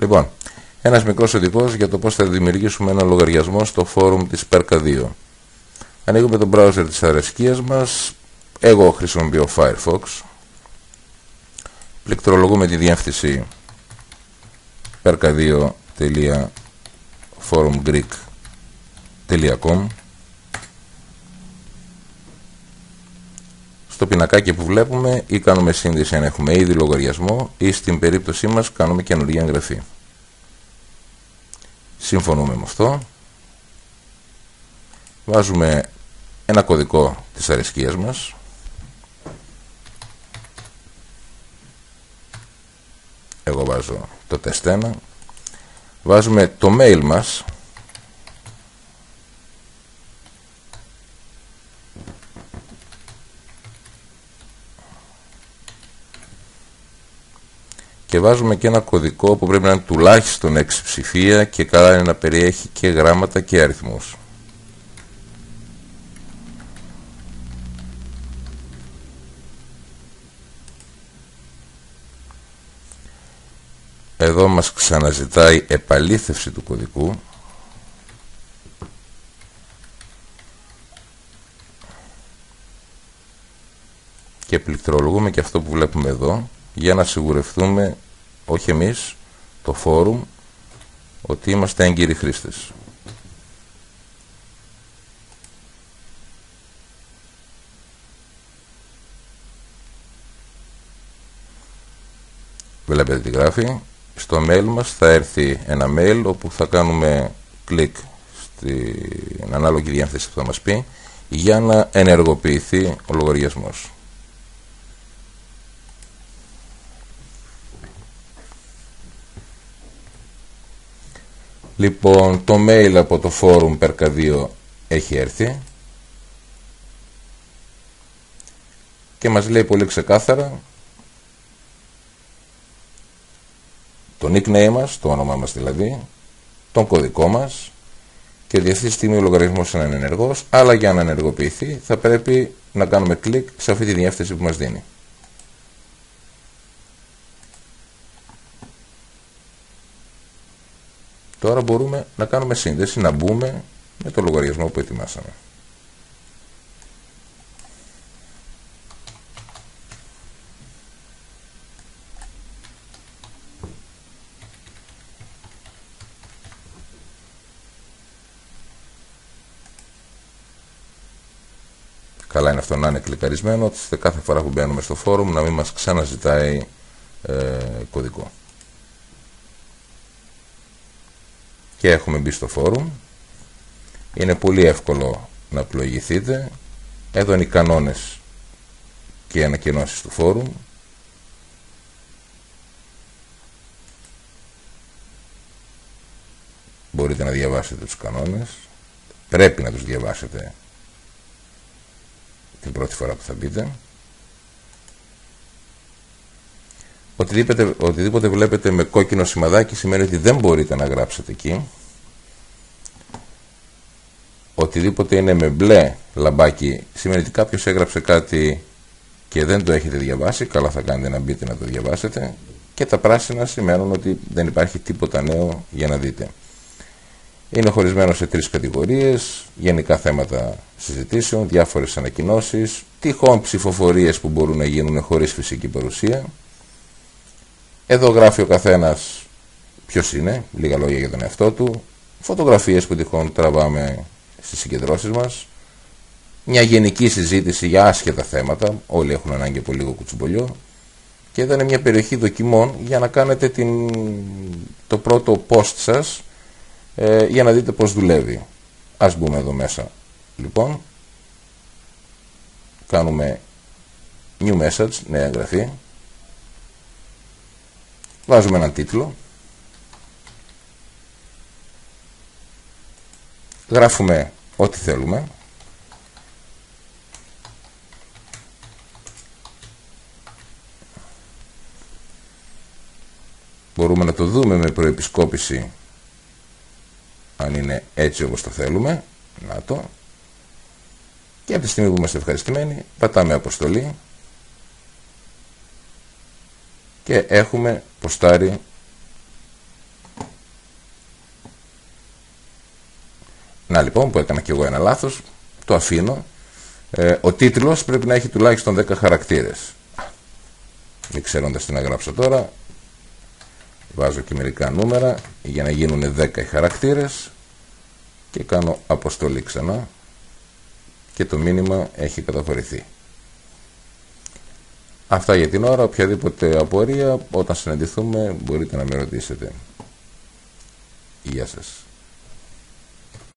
Λοιπόν, ένας μικρός οδηγός για το πώς θα δημιουργήσουμε ένα λογαριασμό στο φόρουμ της Perka 2. Ανοίγουμε το browser της αρεσκίας μας. Εγώ χρησιμοποιώ Firefox. Πληκτρολογούμε τη διεύθυνση perka2.forumgreek.com. Στο πινακάκι που βλέπουμε ή κάνουμε σύνδεση αν έχουμε ήδη λογαριασμό ή στην περίπτωσή μας κάνουμε καινούργια εγγραφή. Συμφωνούμε με αυτό. Βάζουμε ένα κωδικό της αρεσκίας μας. Εγώ βάζω το test 1. Βάζουμε το mail μας. Και βάζουμε και ένα κωδικό που πρέπει να είναι τουλάχιστον 6 ψηφία και καλά είναι να περιέχει και γράμματα και αριθμούς. Εδώ μας ξαναζητάει επαλήθευση του κωδικού. Και πληκτρολογούμε και αυτό που βλέπουμε εδώ για να σιγουρευτούμε, όχι εμείς, το φόρουμ, ότι είμαστε έγκυροι χρήστες. Βλέπετε τι γράφει. Στο mail μας θα έρθει ένα mail όπου θα κάνουμε κλικ στην ανάλογη διεύθυνση που θα μας πει για να ενεργοποιηθεί ο λογαριασμός. Λοιπόν, το mail από το forum Perka 2 έχει έρθει και μας λέει πολύ ξεκάθαρα το nickname μας, το όνομά μας δηλαδή, τον κωδικό μας και ότι αυτή τη στιγμή ο λογαριασμός είναι ενεργός, αλλά για να ενεργοποιηθεί θα πρέπει να κάνουμε κλικ σε αυτή τη διεύθυνση που μας δίνει. Τώρα μπορούμε να κάνουμε σύνδεση, να μπούμε με το λογαριασμό που ετοιμάσαμε. Καλά είναι αυτό να είναι κλικαρισμένο, ώστε κάθε φορά που μπαίνουμε στο φόρουμ να μην μας ξαναζητάει κωδικό. Και έχουμε μπει στο φόρουμ. Είναι πολύ εύκολο να πλοηγηθείτε. Εδώ είναι οι κανόνες και οι ανακοινώσεις του φόρουμ. Μπορείτε να διαβάσετε τους κανόνες. Πρέπει να τους διαβάσετε την πρώτη φορά που θα μπείτε. Οτιδήποτε βλέπετε με κόκκινο σημαδάκι σημαίνει ότι δεν μπορείτε να γράψετε εκεί. Οτιδήποτε είναι με μπλε λαμπάκι σημαίνει ότι κάποιος έγραψε κάτι και δεν το έχετε διαβάσει. Καλά θα κάνετε να μπείτε να το διαβάσετε. Και τα πράσινα σημαίνουν ότι δεν υπάρχει τίποτα νέο για να δείτε. Είναι χωρισμένο σε 3 κατηγορίες: γενικά θέματα συζητήσεων, διάφορες ανακοινώσεις, τυχόν ψηφοφορίες που μπορούν να γίνουν χωρίς φυσική παρουσία. Εδώ γράφει ο καθένας ποιος είναι, λίγα λόγια για τον εαυτό του, φωτογραφίες που τυχόν τραβάμε στις συγκεντρώσεις μας, μια γενική συζήτηση για άσχετα θέματα, όλοι έχουν ανάγκη από λίγο κουτσουμπολιό, και εδώ είναι μια περιοχή δοκιμών για να κάνετε το πρώτο post σας, για να δείτε πώς δουλεύει. Ας μπούμε εδώ μέσα λοιπόν, κάνουμε new message, νέα εγγραφή, βάζουμε έναν τίτλο, γράφουμε ό,τι θέλουμε, μπορούμε να το δούμε με προεπισκόπηση αν είναι έτσι όπως το θέλουμε. Να το. Και από τη στιγμή που είμαστε ευχαριστημένοι πατάμε αποστολή και έχουμε ποστάρει Να λοιπόν που έκανα και εγώ ένα λάθος, το αφήνω. Ο τίτλος πρέπει να έχει τουλάχιστον 10 χαρακτήρες. Μην ξέροντας τι να γράψω τώρα, βάζω και μερικά νούμερα για να γίνουν 10 οι χαρακτήρες και κάνω αποστολή ξανά και το μήνυμα έχει καταχωρηθεί. Αυτά για την ώρα. Οποιαδήποτε απορία όταν συναντηθούμε μπορείτε να με ρωτήσετε. Γεια σας.